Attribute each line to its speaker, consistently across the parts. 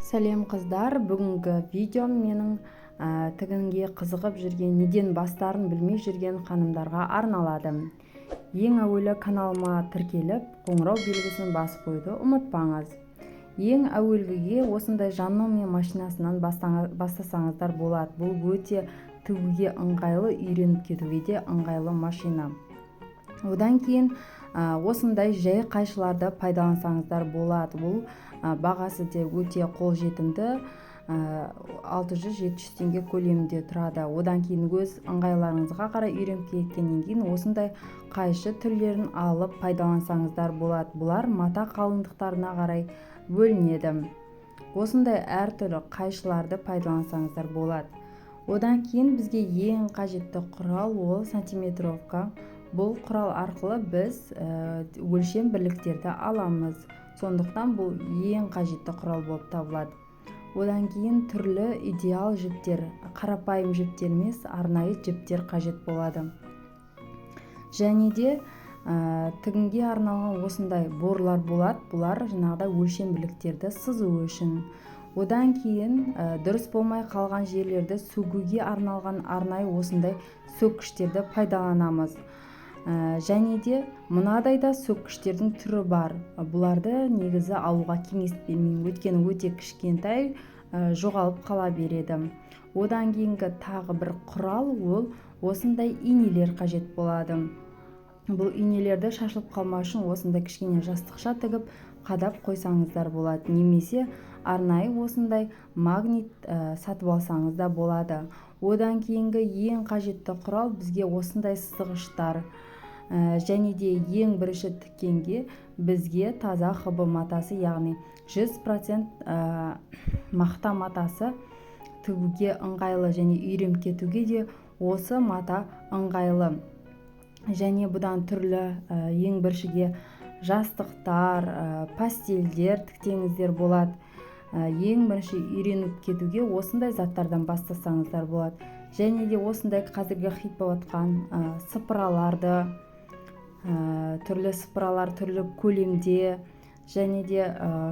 Speaker 1: Сәлем қыздар, бүгінгі видеом менің тігінге қызығып жүрген, неден бастарын білмей жүрген ханымдарға арналады. Ең әуелі каналыма тіркеліп, қоңырау белгісін басып қойды, ұмытпаңыз. Ең әуелгіге осындай жанноме машинасынан бастасаңыздар болады. Бұл өте тігуге ыңғайлы, үйреніп кетуге де ыңғайлы машина. Одан кейін осындай жай қайшыларды пайдалансаңыздар болады. Бұл бағасы де өте қолжетімді, 600-700 теңге көлемінде тұрады. Одан кейін өз ыңғайларыңызға қарай үйреніп кеткеннен кейін осындай қайшы түрлерін алып пайдалансаңыздар болады. Бұлар мата қалыңдықтарына қарай бөлінеді. Осындай әртүрлі қайшыларды пайдалансаңыздар болады. Одан кейін бізге ең қажетті құрал ол сантиметровка. Бұл құрал арқылы біз өлшем бірліктерді аламыз. Сондықтан бұл ең қажетті құрал болып табылады. Одан кейін түрлі идеал жіптер, қарапайым жіптер емес, арнайы жіптер қажет болады. Және де тігінге арналған осындай борлар болады. Бұлар жаңағыдай өлшем бірліктерді сызу үшін. Одан кейін дұрыс болмай қалған жерлерді сөгуге арналған арнайы осындай сөккіштерді пайдаланамыз. Және де мынадайда сөккіштердің түрі бар. Бұларды негізі алуға кеңес бермеймін, өйткені өте кішкентай, жоғалып қала береді. Одан кейінгі тағы бір құрал ол осындай инелер қажет болады. Бұл инелерді шашылып қалмау үшін осындай кішкене жастықша тігіп қадап қойсаңыздар болады. Немесе арнайы осындай магнит сатып алсаңыз да болады. Одан кейінгі ең қажетті құрал бізге осындай сызғыштар. Және де ең бірінші тіккенге бізге таза хб матасы, яғни 100% мақта матасы тігуге ыңғайлы, және үйреніп кетуге де осы мата ыңғайлы. Және бұдан түрлі ең біріншіге жастықтар, пастельдер тіктеңіздер болады. Ең бірінші үйреніп кетуге осындай заттардан бастасаңыздар болады. Және де осындай қазіргі хит болып жатқан сыпыраларды, түрлі сыпыралар түрлі көлемде, және де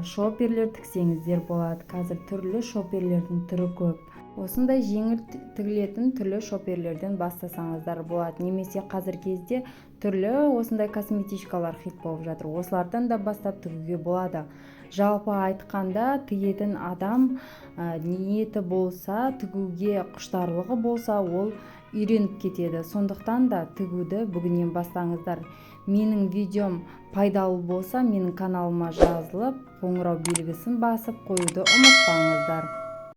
Speaker 1: шоперлер тіксеңіздер болады. Қазір түрлі шоперлердің түрі көп. Осындай жеңіл тігілетін түрлі шоперлерден бастасаңыздар болады. Немесе қазір кезде түрлі осындай косметичкалар хит болып жатыр. Осылардан да бастап тігуге болады. Жалпы айтқанда тігетін адам ниеті болса, тігуге құштарлығы болса, ол үйреніп кетеді. Сондықтан да тігуді бүгіннен бастаңыздар. Менің видеом пайдалы болса, менің каналыма жазылып, қоңырау белгісін басып қоюды ұмытпаңыздар.